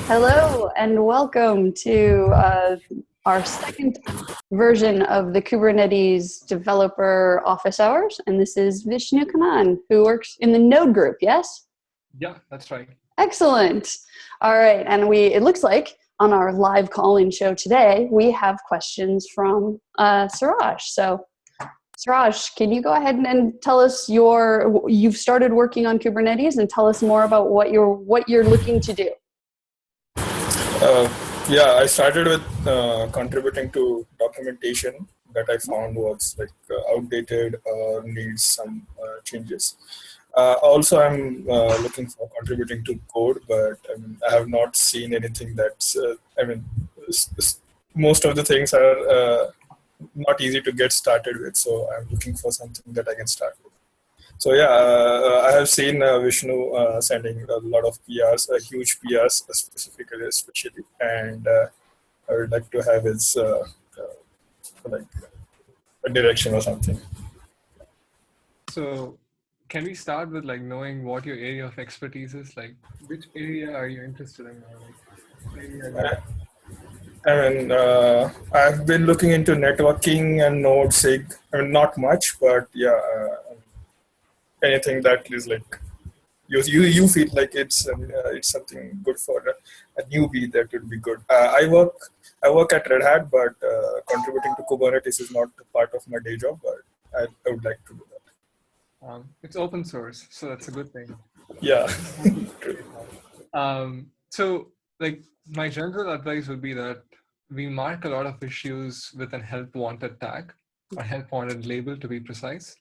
Hello and welcome to our second version of the Kubernetes developer office hours. And this is Vishnu Kannan, who works in the node group, yes? Yeah, that's right. Excellent. All right, and it looks like on our live call-in show today, we have questions from Suraj. So Suraj, can you go ahead and tell us you've started working on Kubernetes and tell us more about what you're looking to do? Yeah, I started with contributing to documentation that I found was outdated or needs some changes. Also, I'm looking for contributing to code, but I have not seen anything that's, most of the things are not easy to get started with, so I'm looking for something that I can start with. So yeah, I have seen Vishnu sending a lot of PRs, huge PRs specifically, especially, and I would like to have his a direction or something. So can we start with knowing what your area of expertise is? Like, which area are you interested in? I've been looking into networking and node SIG. Not much, but yeah, anything that is you feel like it's something good for a newbie, that would be good. I work at Red Hat, but contributing to Kubernetes is not part of my day job, but I would like to do that. It's open source, so that's a good thing. Yeah. So my general advice would be that we mark a lot of issues with an help wanted tag or help wanted label, to be precise.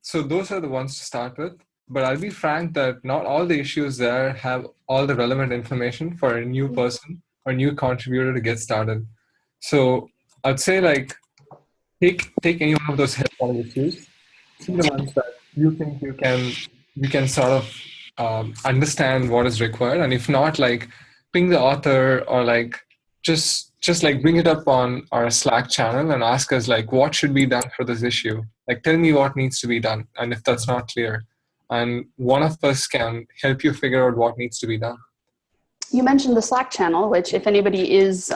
So those are the ones to start with. But I'll be frank that not all the issues there have all the relevant information for a new person or new contributor to get started. So I'd say take any one of those help wanted issues, see the ones that you think you can sort of understand what is required, and if not, ping the author or just bring it up on our Slack channel and ask us what should be done for this issue. Tell me what needs to be done, and if that's not clear, and one of us can help you figure out what needs to be done. You mentioned the Slack channel, which if anybody is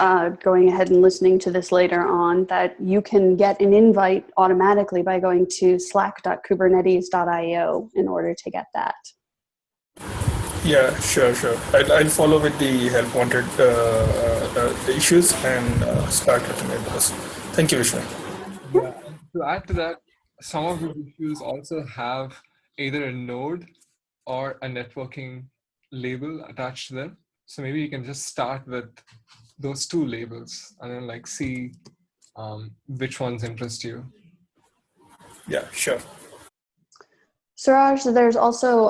going ahead and listening to this later on, that you can get an invite automatically by going to slack.kubernetes.io in order to get that. Yeah, sure. I'll follow with the help wanted the issues and start looking at those. Thank you, Vishnu. Yeah. To add to that, some of these issues also have either a node or a networking label attached to them. So maybe you can just start with those two labels and then see which ones interest you. Yeah, sure. Suraj, there's also,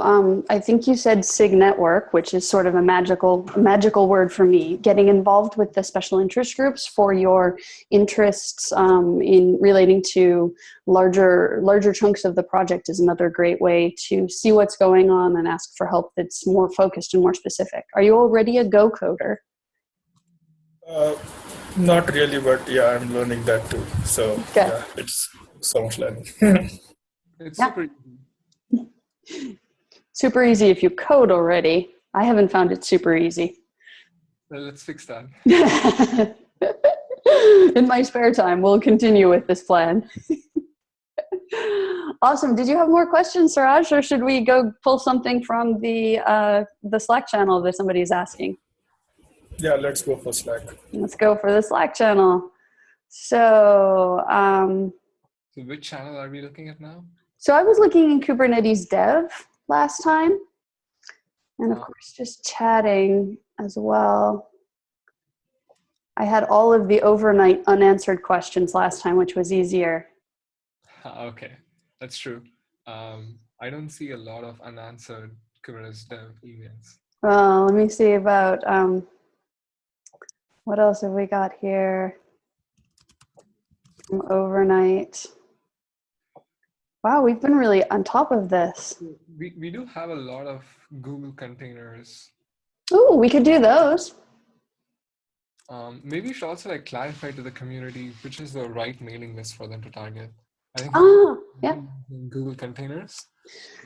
I think you said SIG network, which is sort of a magical word for me. Getting involved with the special interest groups for your interests in relating to larger chunks of the project is another great way to see what's going on and ask for help that's more focused and more specific. Are you already a Go coder? Not really, but yeah, I'm learning that too. So yeah, it's so much learning. It's super easy. Super easy if you code already. I haven't found it super easy. Well, let's fix that. In my spare time, we'll continue with this plan. Awesome. Did you have more questions, Suraj, or should we go pull something from the Slack channel that somebody's asking? Yeah, let's go for Slack. Let's go for the Slack channel. So which channel are we looking at now? So I was looking in Kubernetes dev last time, and of course just chatting as well. I had all of the overnight unanswered questions last time, which was easier. Okay, that's true. I don't see a lot of unanswered Kubernetes dev emails. Well, let me see about, what else have we got here? Overnight. Wow, we've been really on top of this. We do have a lot of Google containers. Ooh, we could do those. Maybe you should also clarify to the community which is the right mailing list for them to target. I think Yeah. Google containers.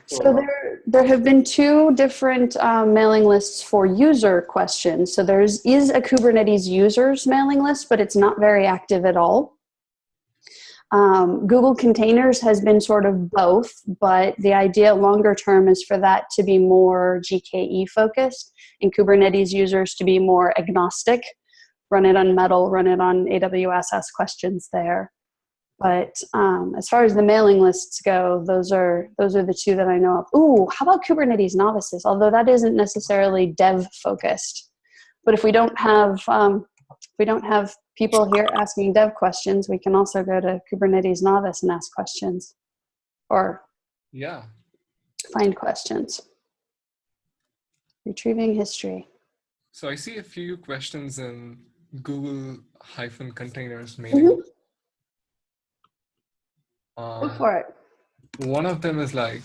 So there have been two different mailing lists for user questions. So there is a Kubernetes users mailing list, but it's not very active at all. Google Containers has been sort of both, but the idea longer term is for that to be more GKE focused and Kubernetes users to be more agnostic. Run it on Metal, run it on AWS, ask questions there. But as far as the mailing lists go, those are the two that I know of. Ooh, how about Kubernetes novices? Although that isn't necessarily dev focused. But if we don't have people here asking dev questions, we can also go to Kubernetes novice and ask questions, or find questions. Retrieving history. So I see a few questions in Google-containers mailing. Go for it. One of them is like,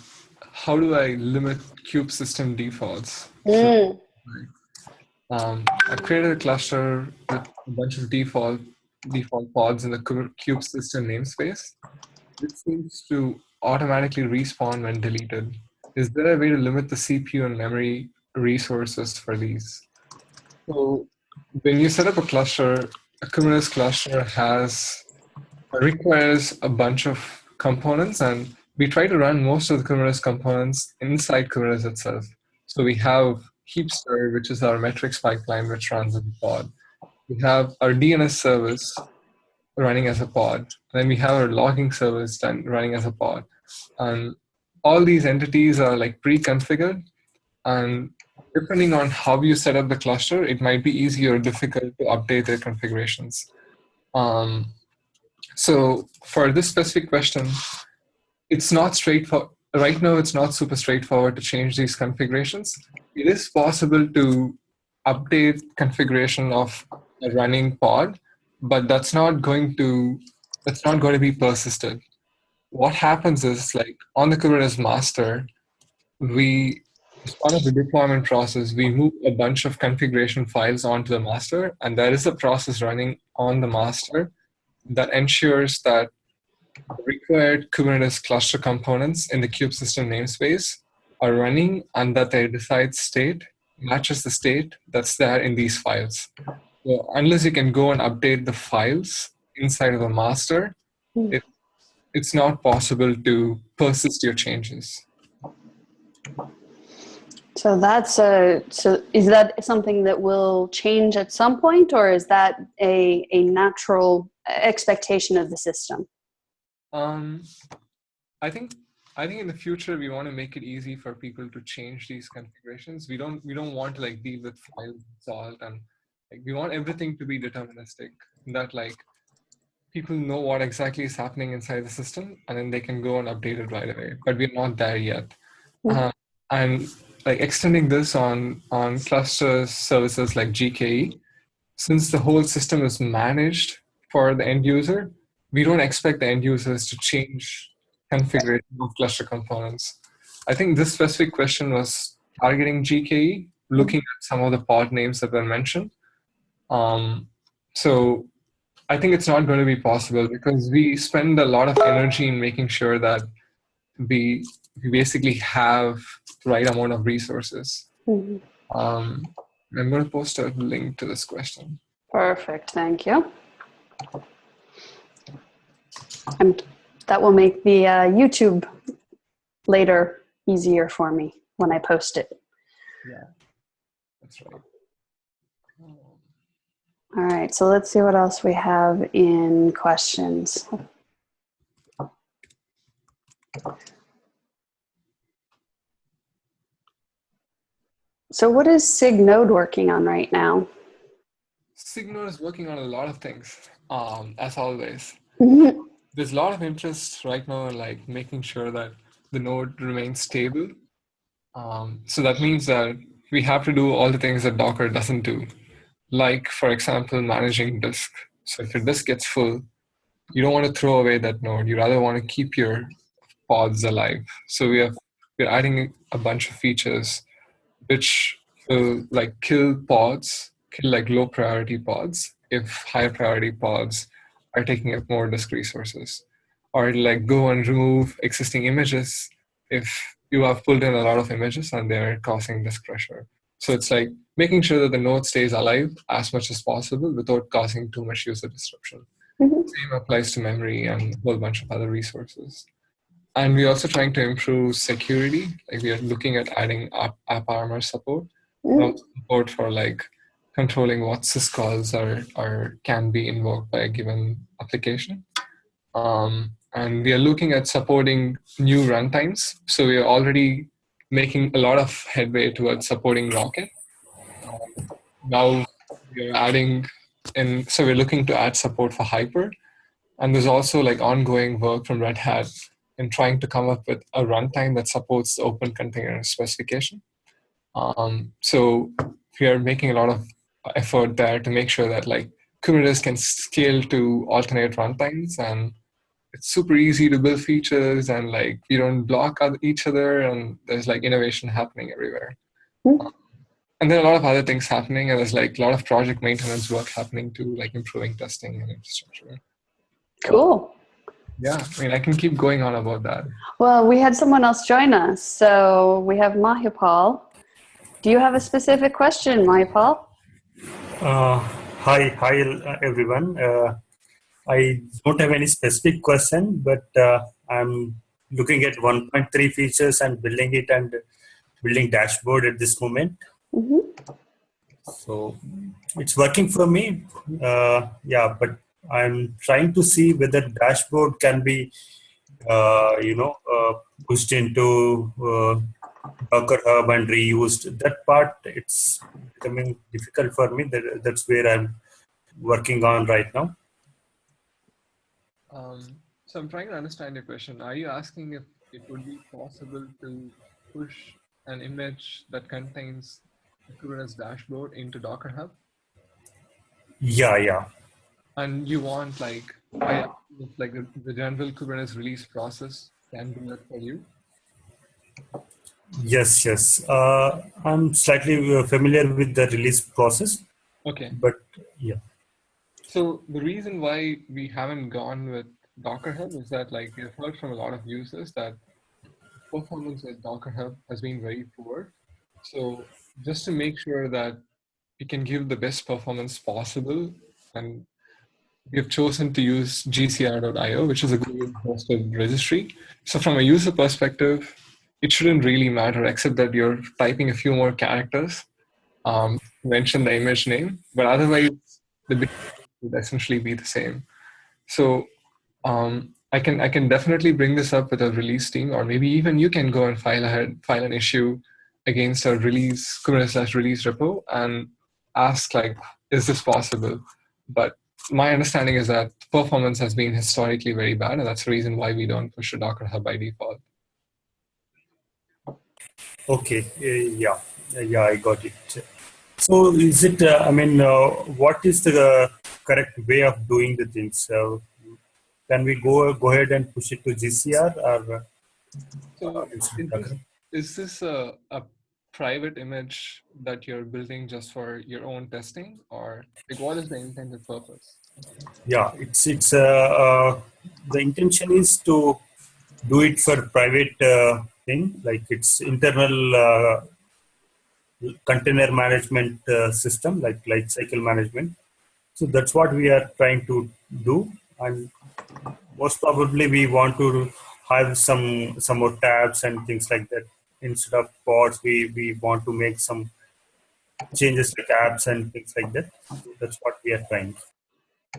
how do I limit kube-system defaults? I created a cluster with a bunch of default pods in the kube-system namespace. It seems to automatically respawn when deleted. Is there a way to limit the CPU and memory resources for these? So when you set up a cluster, a Kubernetes cluster requires a bunch of components, and we try to run most of the Kubernetes components inside Kubernetes itself. So we have heapster, which is our metrics pipeline, which runs as a pod. We have our DNS service running as a pod. Then we have our logging service running as a pod. And all these entities are like pre-configured, and depending on how you set up the cluster, it might be easy or difficult to update their configurations. So for this specific question, it's not straightforward. Right now, it's not super straightforward to change these configurations. It is possible to update configuration of a running pod, but that's not going to be persisted. What happens is, like on the Kubernetes master, as part of the deployment process, we move a bunch of configuration files onto the master, and there is a process running on the master that ensures that the required Kubernetes cluster components in the kube-system namespace are running and that their desired state matches the state that's there in these files. So unless you can go and update the files inside of the master, it's not possible to persist your changes. So is that something that will change at some point, or is that a natural expectation of the system? I think in the future we want to make it easy for people to change these configurations. We don't want to like deal with file salt, and like we want everything to be deterministic, that like people know what exactly is happening inside the system, and then they can go and update it right away. But we're not there yet. And like extending this on cluster services like GKE, since the whole system is managed for the end user, we don't expect the end users to change configuration of cluster components. I think this specific question was targeting GKE, looking at some of the pod names that were mentioned. So I think it's not going to be possible because we spend a lot of energy in making sure that we basically have the right amount of resources. I'm going to post a link to this question. Perfect, thank you. And that will make the YouTube later easier for me when I post it. Yeah, that's right. All right, so let's see what else we have in questions. So what is SigNode working on right now? SigNode is working on a lot of things, as always. There's a lot of interest right now in like making sure that the node remains stable. So that means that we have to do all the things that Docker doesn't do. Like, for example, managing disk. So if your disk gets full, you don't want to throw away that node. You rather want to keep your pods alive. So we're adding a bunch of features which will like kill like low priority pods if higher priority pods are taking up more disk resources. or like go and remove existing images if you have pulled in a lot of images and they're causing disk pressure. So it's like making sure that the node stays alive as much as possible without causing too much user disruption. Same applies to memory and a whole bunch of other resources. And we're also trying to improve security. Like we are looking at adding app armor support, and also support for like controlling what syscalls can be invoked by a given application. And we are looking at supporting new runtimes. So we are already making a lot of headway towards supporting Rocket. Now we are adding so we're looking to add support for Hyper. And there's also like ongoing work from Red Hat in trying to come up with a runtime that supports the open container specification. So we are making a lot of effort there to make sure that like Kubernetes can scale to alternate runtimes, and it's super easy to build features, and like we don't block each other, and there's like innovation happening everywhere. And there are a lot of other things happening, and there's like a lot of project maintenance work happening too, like improving testing and infrastructure. Cool. Yeah, I mean, I can keep going on about that. Well, we had someone else join us. So we have Mahipal. Do you have a specific question, Mahipal? Hi, everyone. I don't have any specific question, but I'm looking at 1.3 features and building it and building dashboard at this moment. So it's working for me. Yeah, but I'm trying to see whether dashboard can be, pushed into dockerhub and reused. That part, it's becoming difficult for me. That's where I'm working on right now. So I'm trying to understand your question. Are you asking if it would be possible to push an image that contains the Kubernetes dashboard into dockerhub? Yeah. And you want like the general Kubernetes release process can do that for you? Yes. I'm slightly familiar with the release process. Okay. But yeah. So the reason why we haven't gone with dockerhub is that like we've heard from a lot of users that performance with dockerhub has been very poor. So just to make sure that we can give the best performance possible, and we've chosen to use gcr.io, which is a Google hosted registry. So from a user perspective, it shouldn't really matter except that you're typing a few more characters, mention the image name, but otherwise the bit would essentially be the same. So I can definitely bring this up with a release team, or maybe even you can go and file an issue against a release Kubernetes/release repo and ask like, is this possible? But my understanding is that performance has been historically very bad, and that's the reason why we don't push a Docker Hub by default. Okay. Yeah, I got it. So is it? What is the correct way of doing the things? Can we go ahead and push it to GCR or? So is this a private image that you're building just for your own testing, or like what is the intended purpose? Yeah, it's the intention is to do it for private thing, like it's internal container management system, like life cycle management. So that's what we are trying to do, and most probably we want to have some more tabs and things like that. Instead of pods, we want to make some changes like apps and things like that. So that's what we are trying.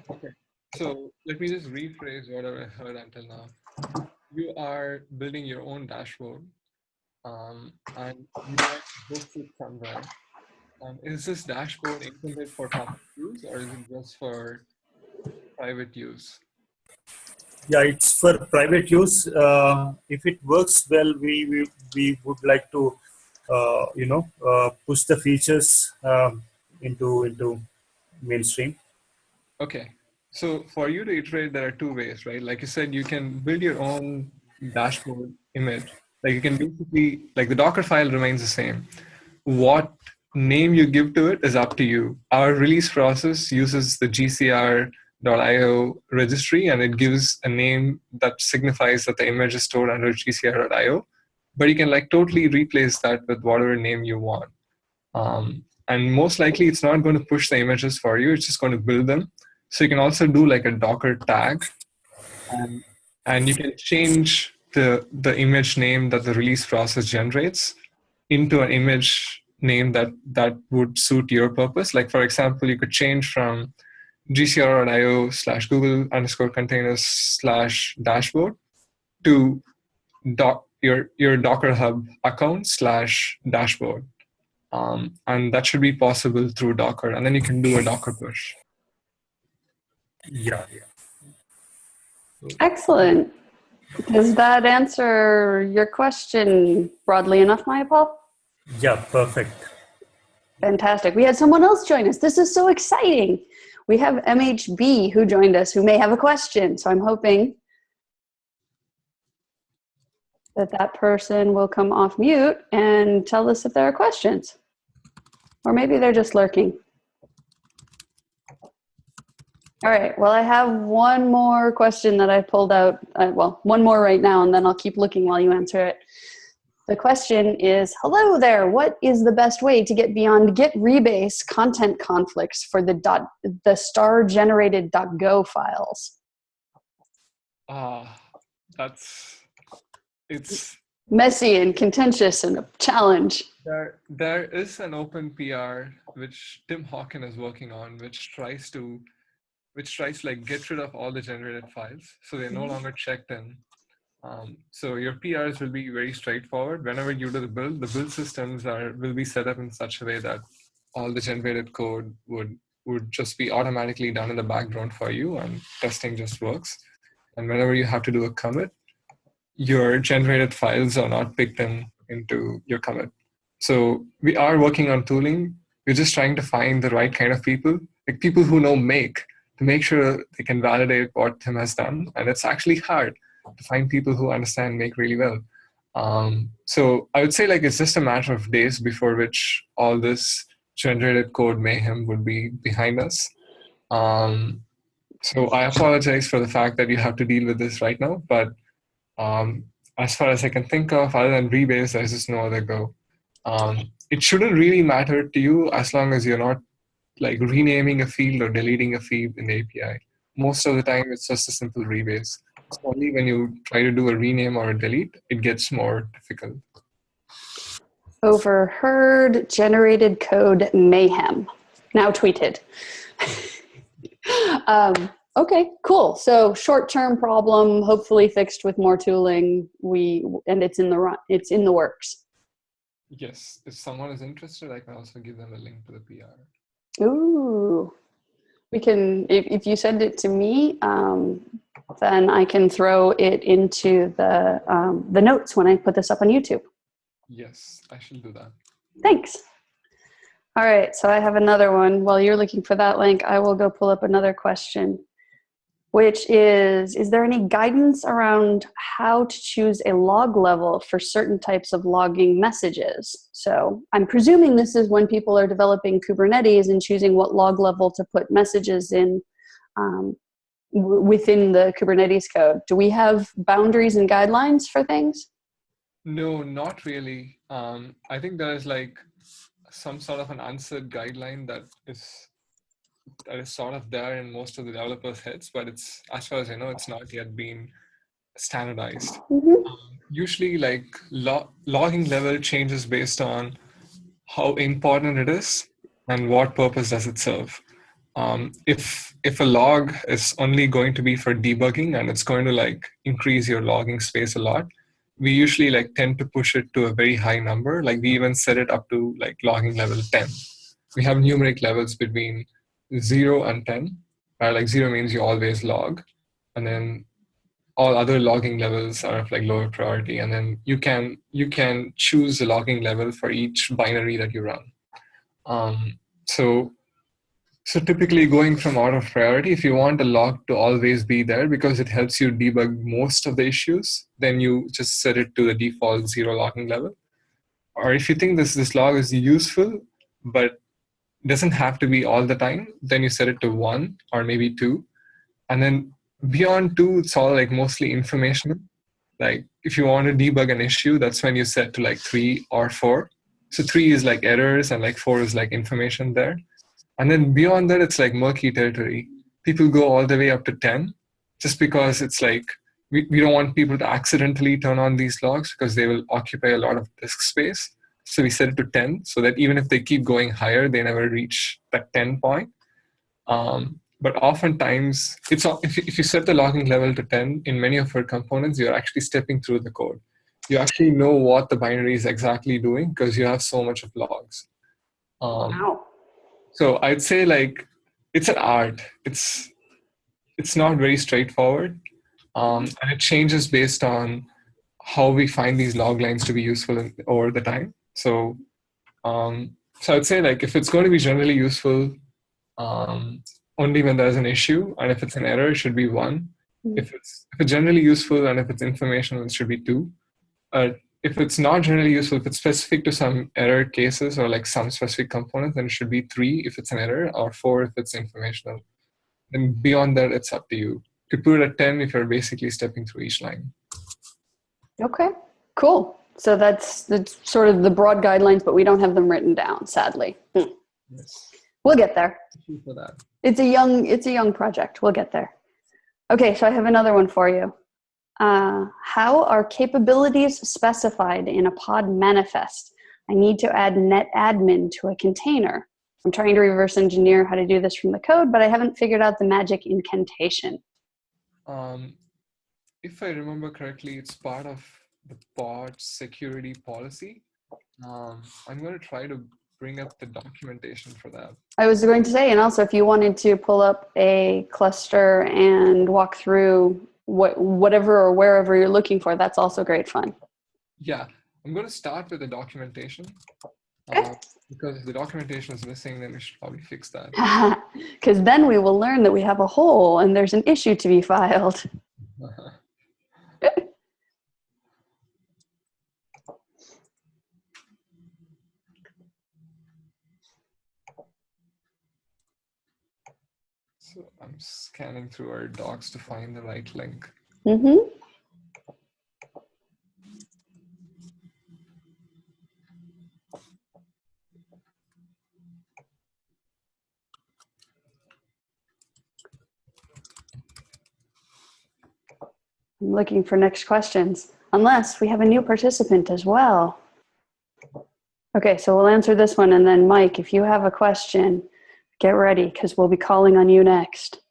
Okay, so let me just rephrase what I heard until now. You are building your own dashboard, and you want to host it somewhere. Is this dashboard intended for public use, or is it just for private use? Yeah, it's for private use. If it works well, we would like to, push the features into mainstream. Okay, so for you to iterate, there are two ways, right? Like you said, you can build your own dashboard image. Like you can basically, like the Docker file remains the same. What name you give to it is up to you. Our release process uses the GCR generated.io registry, and it gives a name that signifies that the image is stored under gcr.io. But you can like totally replace that with whatever name you want. And most likely it's not going to push the images for you, it's just going to build them. So you can also do like a Docker tag, and you can change the image name that the release process generates into an image name that would suit your purpose. Like for example, you could change from gcr.io/google_containers/dashboard to your dockerhub account/dashboard. And that should be possible through Docker. And then you can do a Docker push. Yeah. Excellent. Does that answer your question broadly enough, mahipal? Yeah, perfect. Fantastic. We had someone else join us. This is so exciting. We have MHB who joined us who may have a question. So I'm hoping that person will come off mute and tell us if there are questions. Or maybe they're just lurking. All right, well, I have one more question that I pulled out. Well, one more right now, and then I'll keep looking while you answer it. The question is, hello there, what is the best way to get beyond git rebase content conflicts for the star generated.go files? It's messy and contentious and a challenge. There is an open PR which Tim Hawken is working on, which tries to like get rid of all the generated files, so they're no longer checked in. So your PRs will be very straightforward. Whenever you do the build systems will be set up in such a way that all the generated code would just be automatically done in the background for you, and testing just works. And whenever you have to do a commit, your generated files are not picked into your commit. So we are working on tooling. We're just trying to find the right kind of people, like people who know make, to make sure they can validate what Tim has done. And it's actually hard to find people who understand make really well. So I would say like it's just a matter of days before which all this generated code mayhem would be behind us. So I apologize for the fact that you have to deal with this right now, but as far as I can think of, other than rebase, there's just no other go. It shouldn't really matter to you as long as you're not like renaming a field or deleting a field in the API. Most of the time, it's just a simple rebase. It's only when you try to do a rename or a delete, it gets more difficult. Overheard generated code mayhem. Now tweeted. Okay, cool. So short-term problem, hopefully fixed with more tooling. And it's in the works. Yes, if someone is interested, I can also give them a link to the PR. Ooh, we can. If you send it to me, then I can throw it into the notes when I put this up on YouTube. Yes, I shall do that. Thanks. All right, so I have another one. While you're looking for that link, I will go pull up another question, which is there any guidance around how to choose a log level for certain types of logging messages? So I'm presuming this is when people are developing Kubernetes and choosing what log level to put messages in within the Kubernetes code. Do we have boundaries and guidelines for things? No, not really. I think there is like some sort of an unsaid guideline that is sort of there in most of the developers' heads, but it's, as far as I know, it's not yet been standardized. Usually like logging level changes based on how important it is and what purpose does it serve. If a log is only going to be for debugging and it's going to like increase your logging space a lot, we usually like tend to push it to a very high number. Like we even set it up to like logging level 10. We have numeric levels between 0 and 10, where like 0 means you always log, and then all other logging levels are of like lower priority, and then you can choose the logging level for each binary that you run. So typically going from order of priority, if you want a log to always be there because it helps you debug most of the issues, then you just set it to the default 0 logging level. Or if you think this log is useful, but doesn't have to be all the time, then you set it to 1 or maybe 2. And then beyond 2, it's all like mostly informational. Like if you want to debug an issue, that's when you set to like 3 or 4. So 3 is like errors and like 4 is like information there. And then beyond that, it's like murky territory. People go all the way up to 10 just because it's like, we don't want people to accidentally turn on these logs because they will occupy a lot of disk space. So we set it to 10 so that even if they keep going higher, they never reach that 10 point. But oftentimes, if you set the logging level to 10, in many of our components, you're actually stepping through the code. You actually know what the binary is exactly doing because you have so much of logs. Wow. So I'd say like it's an art. It's not very straightforward, and it changes based on how we find these log lines to be useful over the time. So I'd say like if it's going to be generally useful, only when there's an issue, and if it's an error, it should be 1. If it's generally useful and if it's informational, it should be 2. If it's not generally useful, if it's specific to some error cases or like some specific components, then it should be 3 if it's an error, or 4 if it's informational. And beyond that, it's up to you. You could put it at 10 if you're basically stepping through each line. Okay, cool. So that's sort of the broad guidelines, but we don't have them written down, sadly. Yes. We'll get there. Thank you for that. It's a young project. We'll get there. Okay, so I have another one for you. How are capabilities specified in a pod manifest? I need to add netadmin to a container. I'm trying to reverse engineer how to do this from the code, but I haven't figured out the magic incantation. If I remember correctly, it's part of the pod security policy. I'm going to try to bring up the documentation for that. I was going to say, and also if you wanted to pull up a cluster and walk through whatever or wherever you're looking for, that's also great fun. Yeah, I'm going to start with the documentation. Okay. Because if the documentation is missing, then we should probably fix that. Because then we will learn that we have a hole and there's an issue to be filed. So I'm scanning through our docs to find the right link. Mm-hmm. I'm looking for next questions, unless we have a new participant as well. Okay, so we'll answer this one, and then Mike, if you have a question, get ready, because we'll be calling on you next.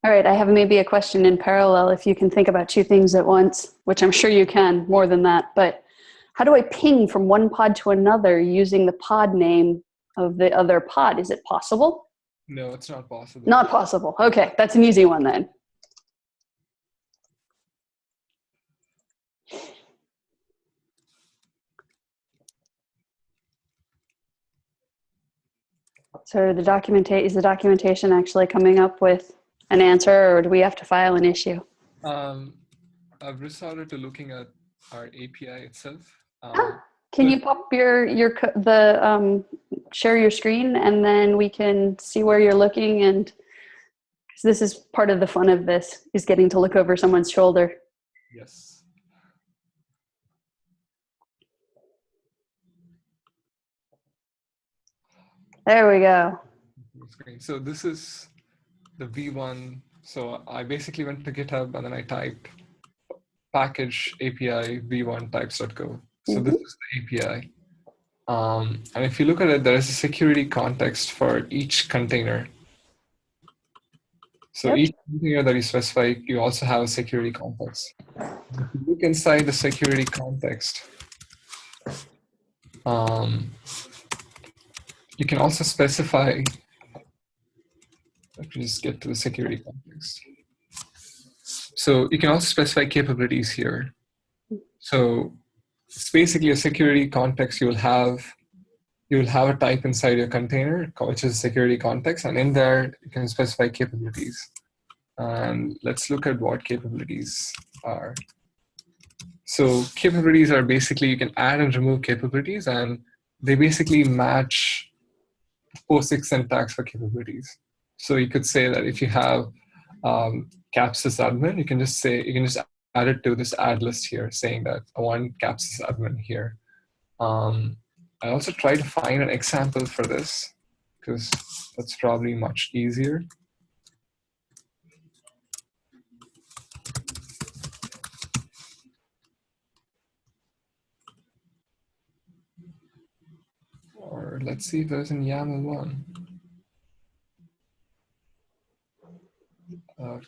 All right, I have maybe a question in parallel if you can think about 2 things at once, which I'm sure you can, more than that. But how do I ping from one pod to another using the pod name of the other pod? Is it possible? No, it's not possible. Not possible. Okay, that's an easy one then. So is the documentation actually coming up with an answer, or do we have to file an issue? I've resorted to looking at our API itself. Can you pop share your screen, and then we can see where you're looking? And this is part of the fun of this, is getting to look over someone's shoulder. Yes. There we go. So this is the V1. So I basically went to GitHub and then I typed package API v1 types.go. So this is the API. And if you look at it, there is a security context for each container. So each container that you specify, you also have a security context. If you look inside the security context, you can also specify, let me just get to the security context. So you can also specify capabilities here. So it's basically a security context. You will have a type inside your container, which is security context, and in there you can specify capabilities. And let's look at what capabilities are. So capabilities are basically, you can add and remove capabilities, and they basically match POSIX syntax for capabilities. So you could say that if you have capsys admin, you can just add it to this add list here, saying that I want capsys admin here. I also try to find an example for this because that's probably much easier. Or let's see if there's a YAML one.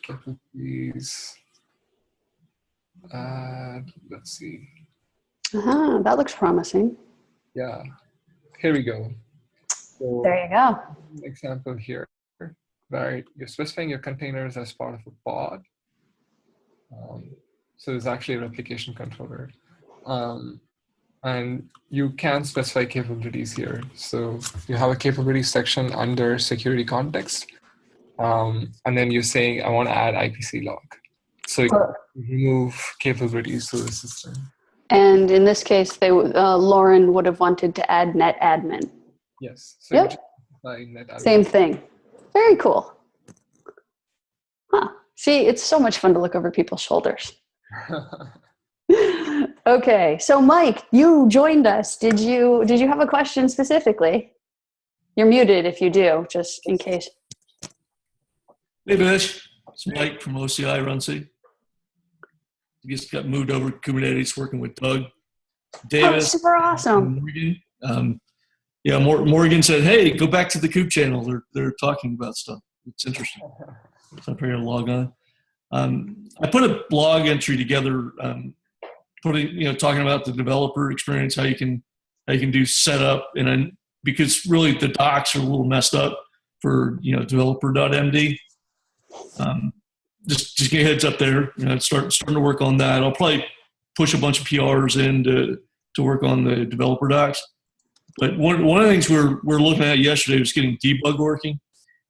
Capabilities. Let's see. That looks promising. Yeah, here we go. So There you go. Example here, where you're specifying your containers as part of a pod. So there's actually a replication controller. And you can specify capabilities here. So you have a capabilities section under security context. And then you're saying, I want to add IPC log. So you can remove capabilities to the system. And in this case, Lauren would have wanted to add net admin. Yes. So Yep. you just specify net admin. Same thing. Very cool. Huh. See, it's so much fun to look over people's shoulders. Okay, so Mike, you joined us. Did you have a question specifically? You're muted if you do, just in case. Hey, Bish. It's Mike from OCI Runc. I just got moved over to Kubernetes working with Doug Davis. Oh, super awesome. Morgan. Yeah, Morgan said, hey, go back to the Kube channel. They're talking about stuff. It's interesting. So I'm going to log on. I put a blog entry together, talking about the developer experience, how you can do setup, and then because really the docs are a little messed up for developer.md. Just get a heads up there. Starting to work on that. I'll probably push a bunch of PRs in to work on the developer docs. But one of the things we're looking at yesterday was getting debug working,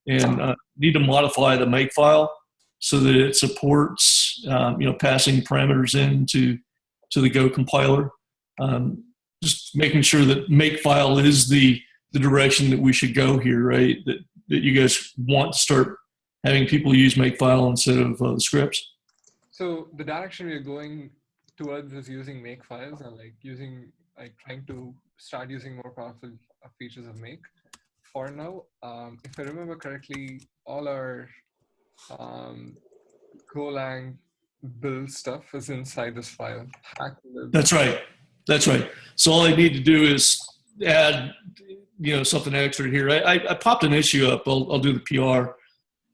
and need to modify the makefile so that it supports passing parameters into the Go compiler. Just making sure that makefile is the direction that we should go here, right? That you guys want to start having people use makefile instead of the scripts. So the direction we're going towards is using makefiles and trying to start using more powerful features of make. For now, if I remember correctly, all our Golang build stuff is inside this file. That's right. So all I need to do is add, something extra here. I popped an issue up. I'll do the PR.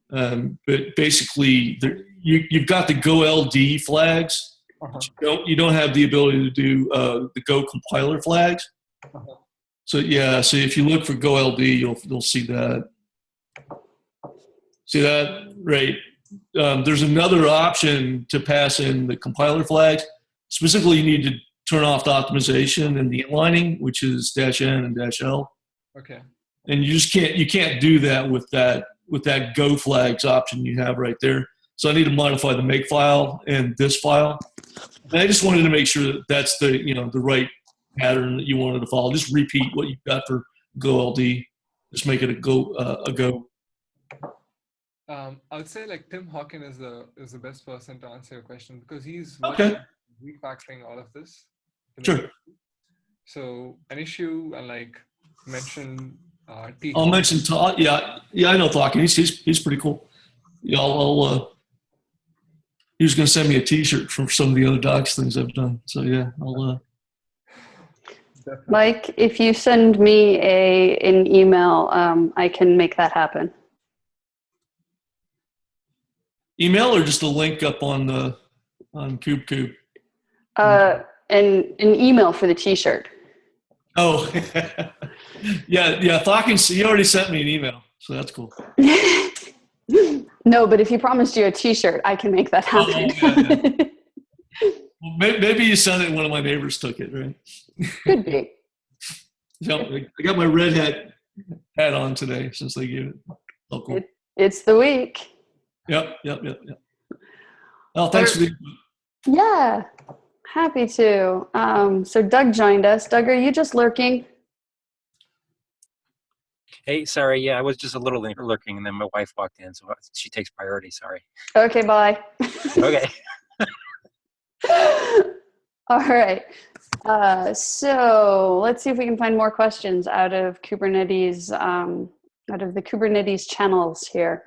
But basically, you've got the GoLD flags. Uh-huh. You don't have the ability to do the Go compiler flags. Uh-huh. So if you look for GoLD, you'll see that. See that? Right. There's another option to pass in the compiler flags. Specifically, you need to turn off the optimization and the inlining, which is -N and -L. Okay. And you can't do that with that Go flags option you have right there. So I need to modify the makefile and this file. And I just wanted to make sure that that's the right pattern that you wanted to follow. Just repeat what you've got for GoLD. Just make it a Go. I would say Tim Hawkin is the best person to answer your question because he's refactoring all of this. Sure. So an issue and mention. I'll mention Todd. Yeah, I know Hawkin. He's pretty cool. Yeah, he was going to send me a T-shirt from some of the other docs things I've done. So yeah, I'll. Mike, if you send me an email, I can make that happen. Email or just a link up on Kube? An email for the T-shirt. Oh, yeah. Hawkins, he already sent me an email, so that's cool. No, but if he promised you a T-shirt, I can make that happen. Yeah. Well, maybe you sent it and one of my neighbors took it, right? Could be. I got my red hat on today since they gave it. Oh, cool. It's the week. Yep. Well, thanks for the. Yeah, happy to. So Doug joined us. Doug, are you just lurking? Hey, sorry. Yeah, I was just a little lurking, and then my wife walked in, so she takes priority. Sorry. Okay, bye. Okay. All right. So let's see if we can find more questions out of Kubernetes, out of the Kubernetes channels here.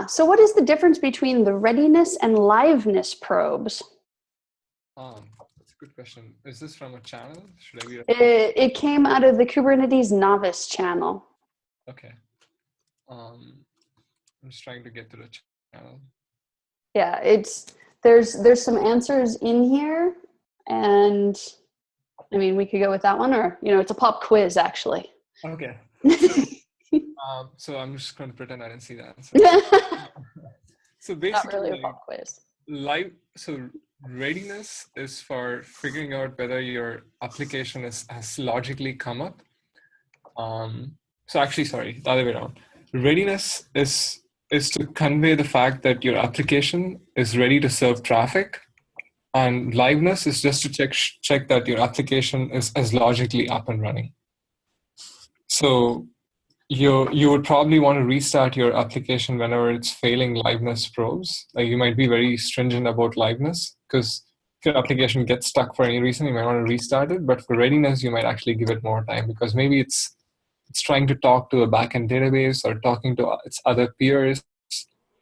So what is the difference between the readiness and liveness probes? That's a good question. Is this from a channel? Should I be? It came out of the Kubernetes novice channel. Okay. I'm just trying to get to the channel. Yeah, there's some answers in here, and I mean we could go with that one, or it's a pop quiz actually. Okay. So I'm just going to pretend I didn't see the answer. So basically, Not really a pop quiz. So readiness is for figuring out whether your application has logically come up. So actually, sorry, the other way around. Readiness is to convey the fact that your application is ready to serve traffic, and liveness is just to check that your application is logically up and running. So you would probably want to restart your application whenever it's failing liveness probes. Like you might be very stringent about liveness, because if your application gets stuck for any reason, you might want to restart it. But for readiness, you might actually give it more time, because maybe it's trying to talk to a backend database or talking to its other peers.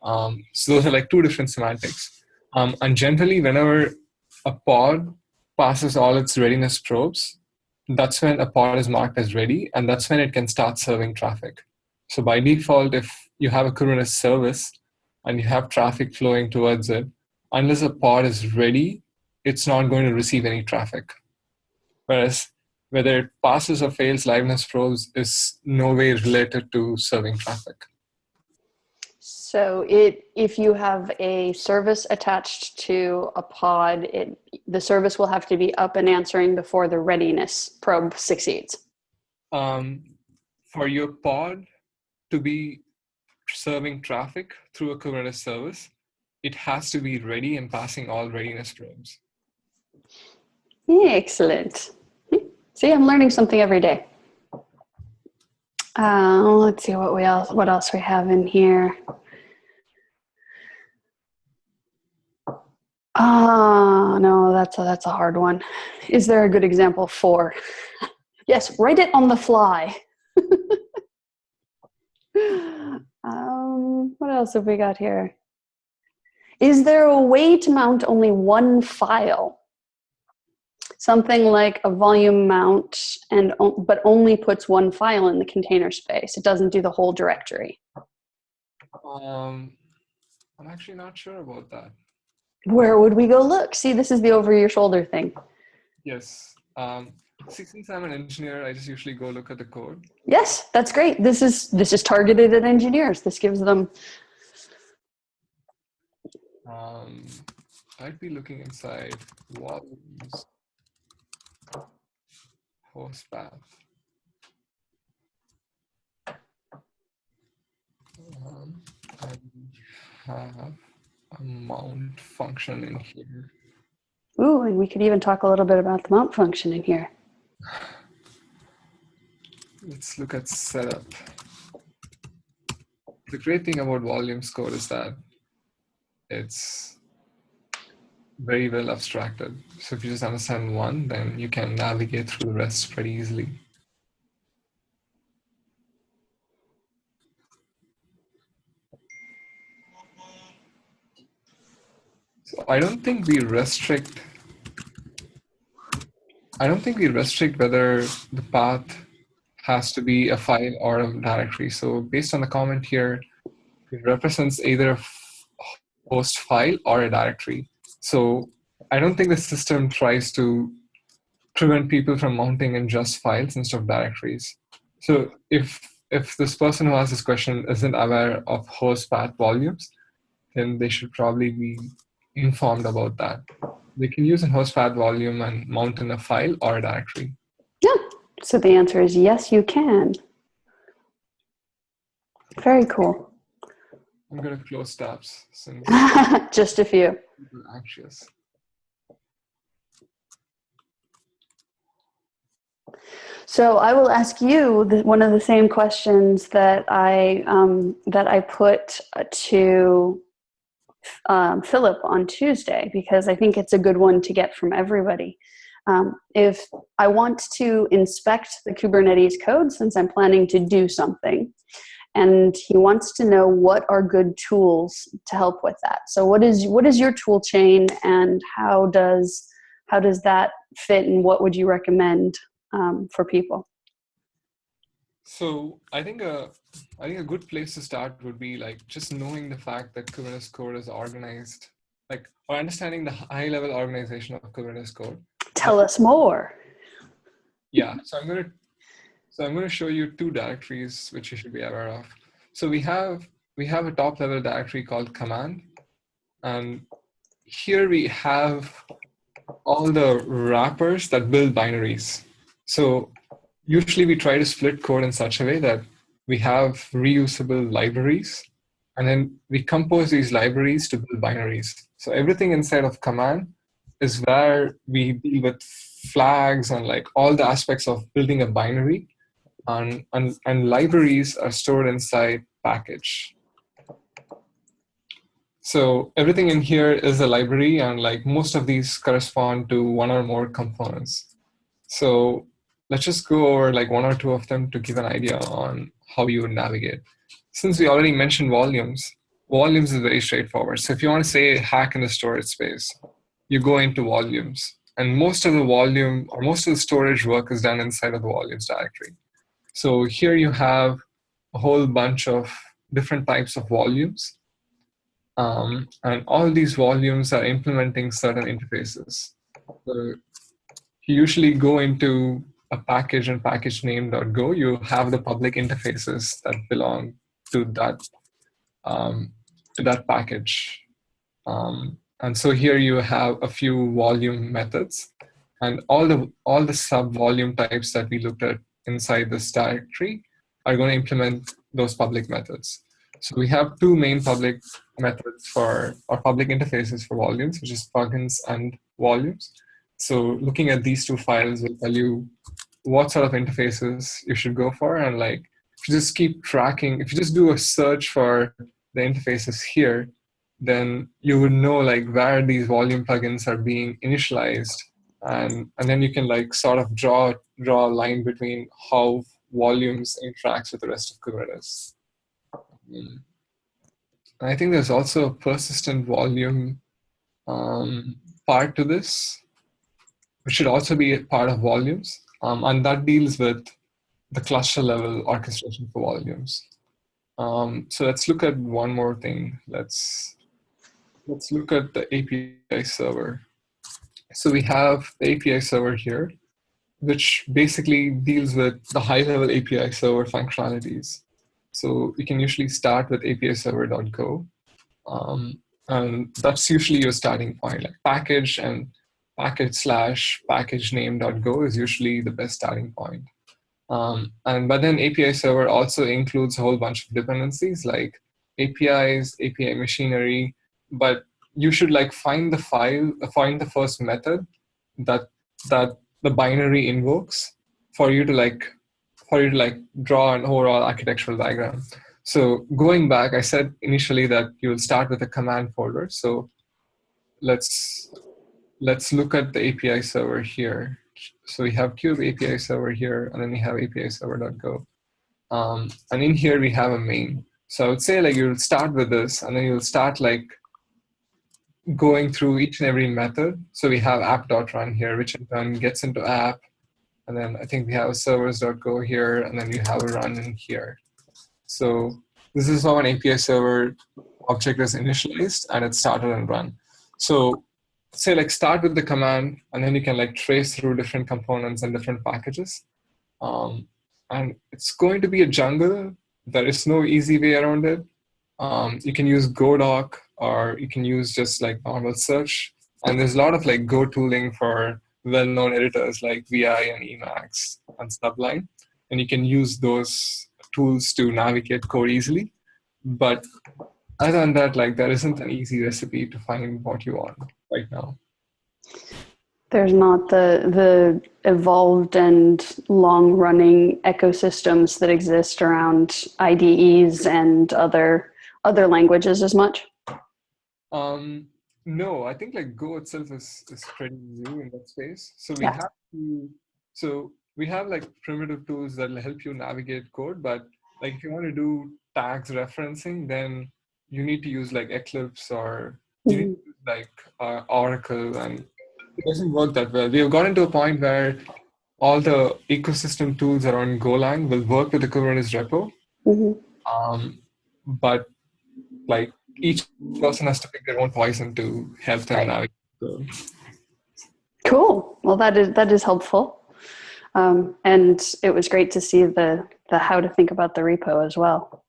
So those are like two different semantics. And generally, whenever a pod passes all its readiness probes, that's when a pod is marked as ready, and that's when it can start serving traffic. So by default, if you have a Kubernetes service and you have traffic flowing towards it, unless a pod is ready, it's not going to receive any traffic. Whereas whether it passes or fails liveness probes is no way related to serving traffic. So if you have a service attached to a pod, the service will have to be up and answering before the readiness probe succeeds. For your pod to be serving traffic through a Kubernetes service, it has to be ready and passing all readiness probes. Excellent. See, I'm learning something every day. Let's see what else we have in here. No, that's a hard one. Is there a good example for? Yes, write it on the fly. What else have we got here? Is there a way to mount only one file? Something like a volume mount, but only puts one file in the container space. It doesn't do the whole directory. I'm actually not sure about that. Where would we go look? See, this is the over your shoulder thing. Yes. Since I'm an engineer, I just usually go look at the code. Yes, that's great. This is targeted at engineers. This gives them. I'd be looking inside volumes, host path. I have a mount function in here. Ooh, and we could even talk a little bit about the mount function in here. Let's look at setup. The great thing about volumes code is that it's very well abstracted. So if you just understand one, then you can navigate through the rest pretty easily. So I don't think we restrict whether the path has to be a file or a directory. So based on the comment here, it represents either a host file or a directory. So I don't think the system tries to prevent people from mounting in just files instead of directories. So if this person who asked this question isn't aware of host path volumes, then they should probably be informed about that. They can use a host path volume and mount in a file or a directory. Yeah, So the answer is yes, you can. Very cool. I'm going to close tabs since Just a few. people are anxious. So I will ask you one of the same questions that I put to Philip on Tuesday, because I think it's a good one to get from everybody. If I want to inspect the Kubernetes code, since I'm planning to do something, and he wants to know what are good tools to help with that. So what is your tool chain, and how does that fit, and what would you recommend for people? So I think a good place to start would be like just knowing the fact that Kubernetes code is organized, like, or understanding the high level organization of Kubernetes code. Tell us more. Yeah, so I'm going to show you two directories which you should be aware of. So we have a top level directory called command, and here we have all the wrappers that build binaries. So usually we try to split code in such a way that we have reusable libraries, and then we compose these libraries to build binaries. So everything inside of command is where we deal with flags and like all the aspects of building a binary, and libraries are stored inside package. So everything in here is a library, and like most of these correspond to one or more components. So let's just go over like one or two of them to give an idea on how you would navigate. Since we already mentioned volumes is very straightforward. So if you want to say hack in the storage space, you go into volumes, and most of the volume or most of the storage work is done inside of the volumes directory. So here you have a whole bunch of different types of volumes. And all these volumes are implementing certain interfaces. So you usually go into a package and package name.go, you have the public interfaces that belong to that package. And so here you have a few volume methods, and all the sub-volume types that we looked at inside this directory are going to implement those public methods. So we have two main public methods or public interfaces for volumes, which is plugins and volumes. So looking at these two files will tell you what sort of interfaces you should go for, and like if you just keep tracking, if you just do a search for the interfaces here, then you would know like where these volume plugins are being initialized, and then you can like sort of draw a line between how volumes interacts with the rest of Kubernetes. I think there's also a persistent volume part to this, which should also be a part of volumes, and that deals with the cluster level orchestration for volumes. So let's look at one more thing. Let's look at the API server. So we have the API server here, which basically deals with the high-level API server functionalities. So we can usually start with API server.go, and that's usually your starting point. Like package and package/package name.go is usually the best starting point. But then API server also includes a whole bunch of dependencies like APIs, API machinery, but you should like find the first method that the binary invokes for you to draw an overall architectural diagram. So going back, I said initially that you will start with a command folder. So let's look at the API server here. So we have kube API server here, and then we have API server.go. And in here we have a main. So I would say like you'll start with this, and then you'll start like going through each and every method. So we have app.run here, which in turn gets into app. And then I think we have servers.go here, and then you have a run in here. So this is how an API server object is initialized, and it started and run. So say like start with the command, and then you can like trace through different components and different packages. And it's going to be a jungle. There is no easy way around it. You can use Godoc, or you can use just like normal search. And there's a lot of like Go tooling for well-known editors like VI and Emacs. and subline, and you can use those tools to navigate code easily. But other than that, like there isn't an easy recipe to find what you want right now. There's not the evolved and long-running ecosystems that exist around IDEs and other languages as much. No, I think like Go itself is pretty new in that space. So we Yeah. have to, so we have like primitive tools that will help you navigate code, but like if you want to do tags referencing, then you need to use like Eclipse or you need to use like Oracle, and it doesn't work that well. We have gotten to a point where all the ecosystem tools around Golang will work with the Kubernetes repo, but like each person has to pick their own poison to help them navigate. So. Cool. Well, that is helpful, and it was great to see the how to think about the repo as well.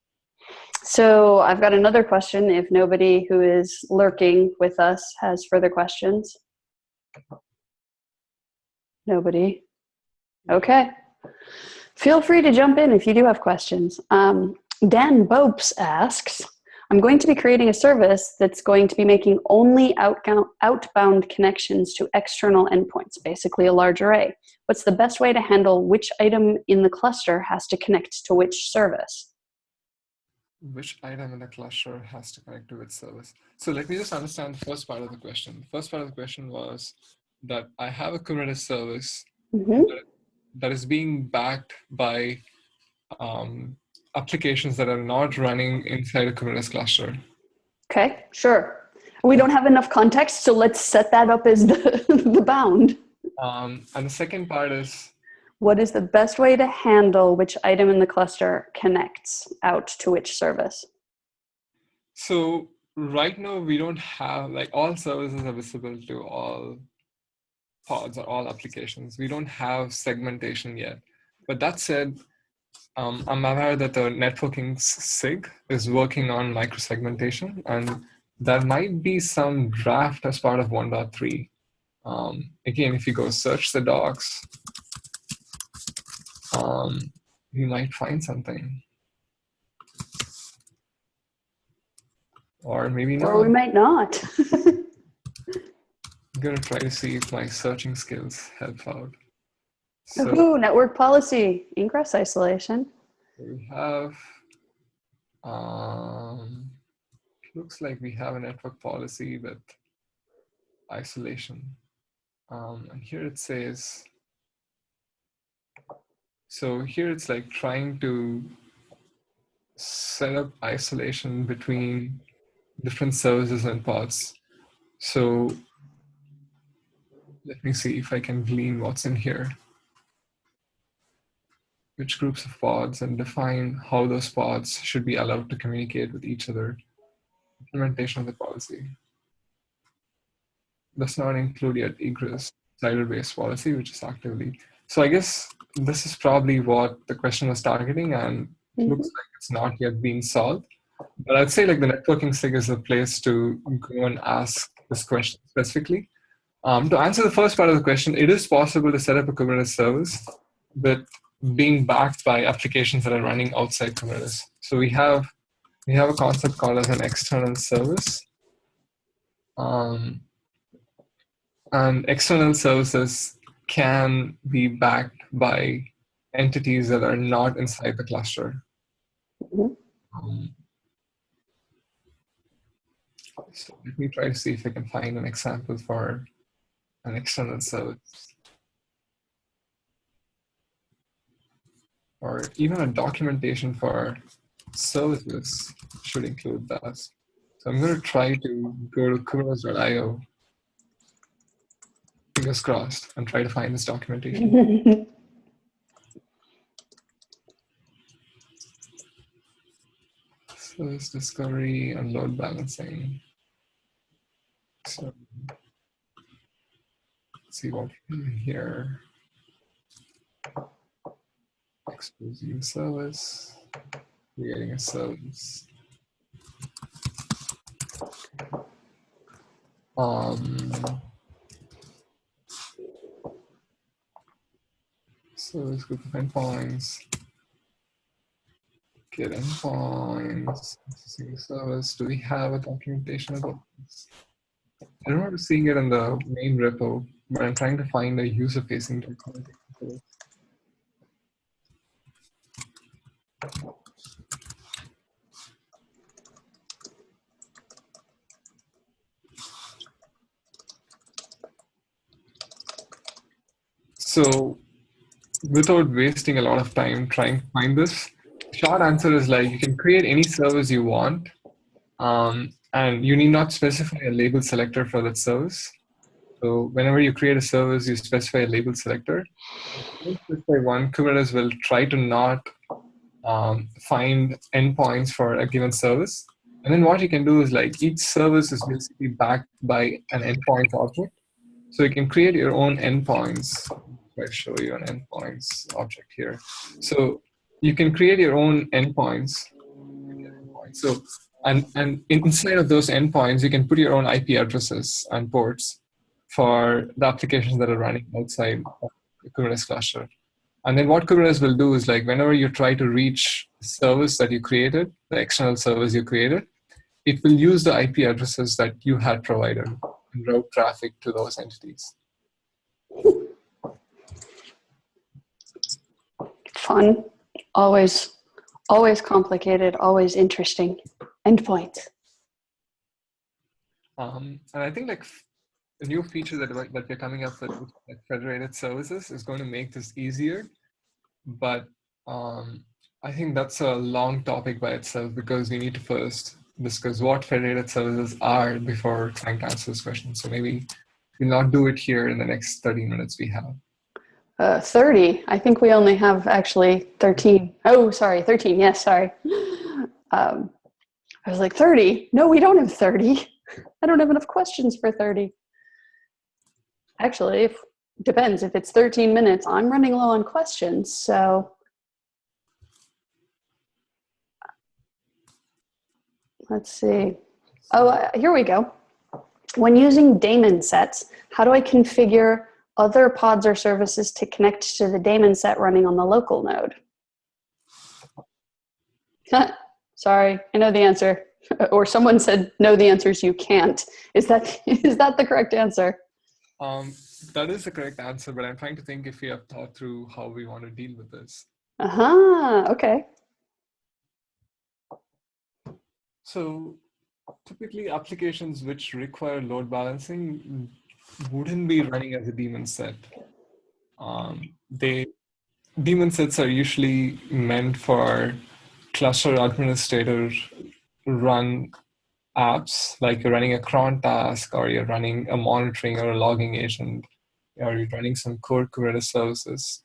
So I've got another question. If nobody who is lurking with us has further questions. Nobody. Okay. Feel free to jump in if you do have questions. Dan Bopes asks, I'm going to be creating a service that's going to be making only outbound connections to external endpoints, basically a large array. What's the best way to handle which item in the cluster has to connect to which service? Which item in the cluster has to connect to which service? So let me just understand the first part of the question. The first part of the question was that I have a Kubernetes service that is being backed by applications that are not running inside a Kubernetes cluster. Okay, sure. We don't have enough context, so let's set that up as the bound. And the second part is, what is the best way to handle which item in the cluster connects out to which service? so right now we don't have, like all services are visible to all pods or all applications. We don't have segmentation yet. But that said, I'm aware that the networking SIG is working on microsegmentation, and there might be some draft as part of 1.3. Again, if you go search the docs, you might find something. Or maybe not. Or we might not. I'm going to try to see if my searching skills help out. So Ooh, network policy, ingress isolation. we have, looks like we have a network policy with isolation. And here it says, so here it's like trying to set up isolation between different services and pods. So let me see if I can glean what's in here. Which groups of pods, and define how those pods should be allowed to communicate with each other. Implementation of the policy. Does not include yet egress slider-based policy, which is actively. So I guess this is probably what the question was targeting, and it looks like it's not yet being solved. But I'd say like the networking SIG is a place to go and ask this question specifically. To answer the first part of the question, it is possible to set up a Kubernetes service, but being backed by applications that are running outside Kubernetes. So we have a concept called as an external service. And external services can be backed by entities that are not inside the cluster. So let me try to see if I can find an example for an external service. Or even a documentation for services should include that. So I'm going to try to go to kubernetes.io, fingers crossed, and try to find this documentation. Service discovery and load balancing. So let's see what we have here. Exposing service, creating a service. So service, group of endpoints, get endpoints, accessing the service. Do we have a documentation about this? I don't remember seeing it in the main repo, but I'm trying to find a user-facing documentation for it. So without wasting a lot of time trying to find this, short answer is like you can create any service you want, and you need not specify a label selector for that service. So whenever you create a service, you specify a label selector. If you don't specify one, Kubernetes will try to not find endpoints for a given service. And then what you can do is like each service is basically backed by an endpoint object. So you can create your own endpoints. If I show you an endpoints object here. So you can create your own endpoints. So and inside of those endpoints, you can put your own IP addresses and ports for the applications that are running outside of the Kubernetes cluster. And then what Kubernetes will do is like whenever you try to reach the service that you created, the external service you created, it will use the IP addresses that you had provided and route traffic to those entities. Fun. Always complicated, always interesting. Endpoint. And I think like the new feature that we're coming up with, like federated services, is going to make this easier. But I think that's a long topic by itself because we need to first discuss what federated services are before trying to answer this question. So maybe we'll not do it here in the next 30 minutes we have. 30. I think we only have actually 13. Oh, sorry, 13. Yes, sorry. I was like, 30? No, we don't have 30. I don't have enough questions for 30. Actually, depends. If it's 13 minutes, I'm running low on questions, so. Let's see. Oh, here we go. When using daemon sets, how do I configure other pods or services to connect to the daemon set running on the local node? Sorry, I know the answer. Or someone said, no, the answer is you can't. Is that the correct answer? That is the correct answer, but I'm trying to think if we have thought through how we want to deal with this. Okay. So typically applications which require load balancing wouldn't be running as a daemon set. Daemon sets are usually meant for cluster administrator run apps, like you're running a cron task, or you're running a monitoring or a logging agent, or you're running some core Kubernetes services.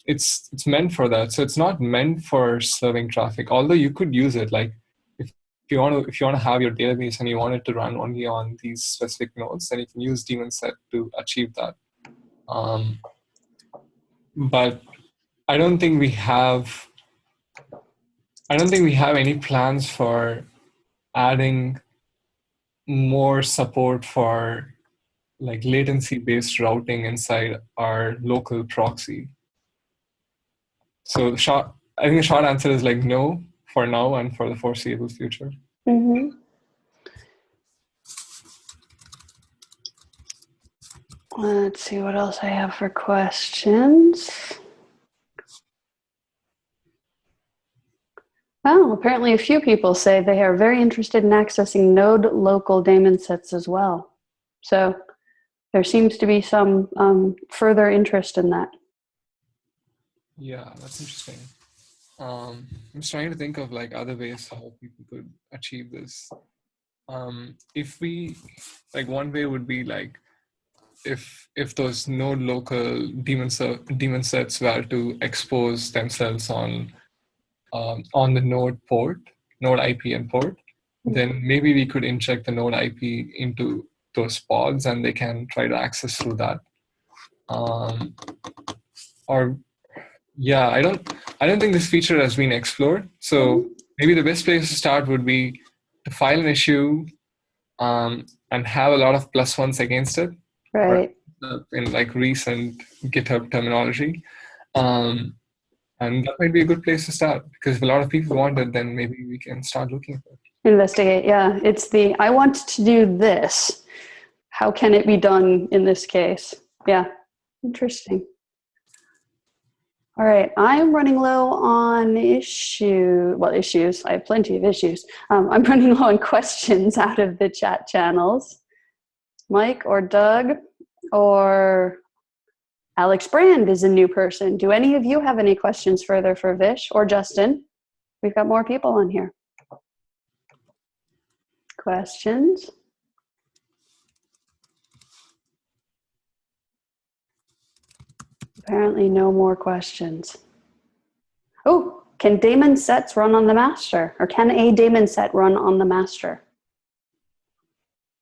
It's meant for that. So it's not meant for serving traffic, although you could use it. Like if you want to have your database and you want it to run only on these specific nodes, then you can use daemon set to achieve that. But I don't think we have any plans for adding more support for like latency-based routing inside our local proxy. So I think the short answer is like no for now and for the foreseeable future. Mm-hmm. Let's see what else I have for questions. Oh, apparently a few people say they are very interested in accessing node local daemon sets as well. So there seems to be some further interest in that. Yeah, that's interesting. I'm just trying to think of like other ways how people could achieve this. If we, like one way would be like, if those node local daemon sets were to expose themselves on the node IP and port, then maybe we could inject the node IP into those pods and they can try to access through that. Or yeah, I don't think this feature has been explored. So maybe the best place to start would be to file an issue and have a lot of +1s against it. Right. in like recent GitHub terminology. And that might be a good place to start, because if a lot of people want it, then maybe we can start looking for it. Investigate, yeah. It's the, I want to do this. How can it be done in this case? Yeah, interesting. All right, I'm running low on issues. I have plenty of issues. I'm running low on questions out of the chat channels. Mike or Doug or Alex Brand is a new person. Do any of you have any questions further for Vish or Justin? We've got more people on here. Questions? Apparently no more questions. Oh, can daemon sets run on the master? Or can a daemon set run on the master?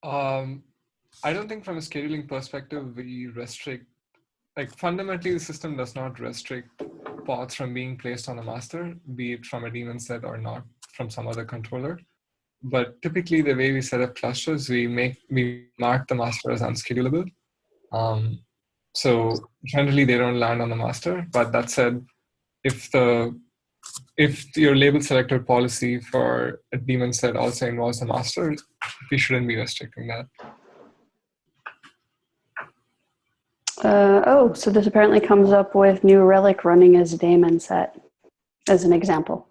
I don't think from a scheduling perspective, we restrict, like fundamentally the system does not restrict pods from being placed on the master, be it from a daemon set or not from some other controller. But typically the way we set up clusters, we mark the master as unschedulable. So generally they don't land on the master, but that said, if your label selector policy for a daemon set also involves the master, we shouldn't be restricting that. So this apparently comes up with New Relic running as daemon set, as an example.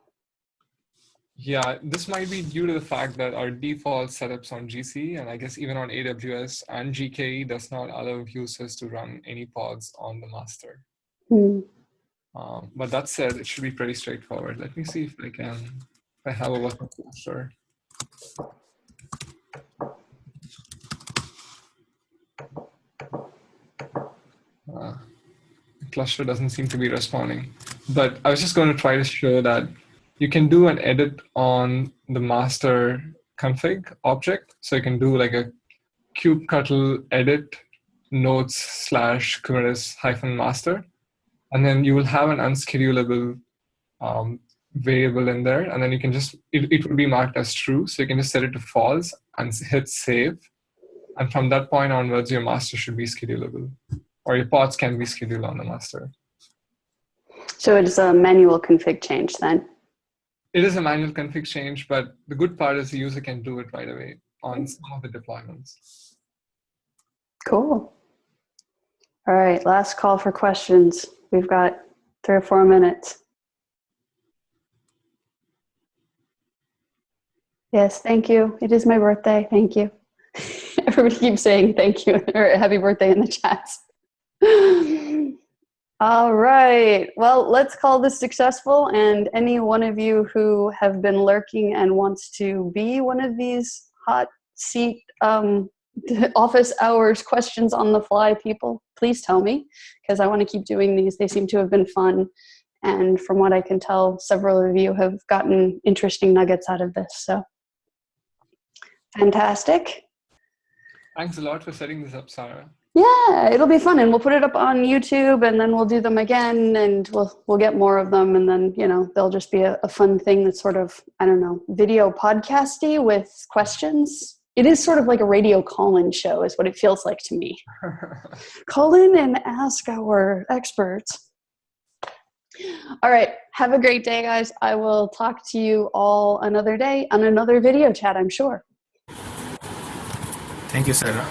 Yeah, this might be due to the fact that our default setups on GC, and I guess even on AWS and GKE, does not allow users to run any pods on the master. But that said, it should be pretty straightforward. Let me see if I have a working cluster. The cluster doesn't seem to be responding. But I was just going to try to show that you can do an edit on the master config object. So you can do like a kubectl edit nodes / Kubernetes -master. And then you will have an unschedulable variable in there. And then you can just, it will be marked as true. So you can just set it to false and hit save. And from that point onwards, your master should be schedulable, or your pods can be scheduled on the master. So it's a manual config change then? It is a manual config change, but the good part is the user can do it right away on some of the deployments. Cool. All right, last call for questions. We've got 3 or 4 minutes. Yes, thank you. It is my birthday. Thank you. Everybody keeps saying thank you or happy birthday in the chats. All right. Well, let's call this successful. And any one of you who have been lurking and wants to be one of these hot seat office hours questions on the fly people, please tell me, because I want to keep doing these. They seem to have been fun. And from what I can tell, several of you have gotten interesting nuggets out of this. So fantastic. Thanks a lot for setting this up, Sarah. Yeah, it'll be fun, and we'll put it up on YouTube, and then we'll do them again, and we'll get more of them, and then they'll just be a fun thing that's sort of, I don't know, video podcasty with questions. It is sort of like a radio call-in show, is what it feels like to me. Call in and ask our experts. All right, have a great day, guys. I will talk to you all another day on another video chat, I'm sure. Thank you, Sarah.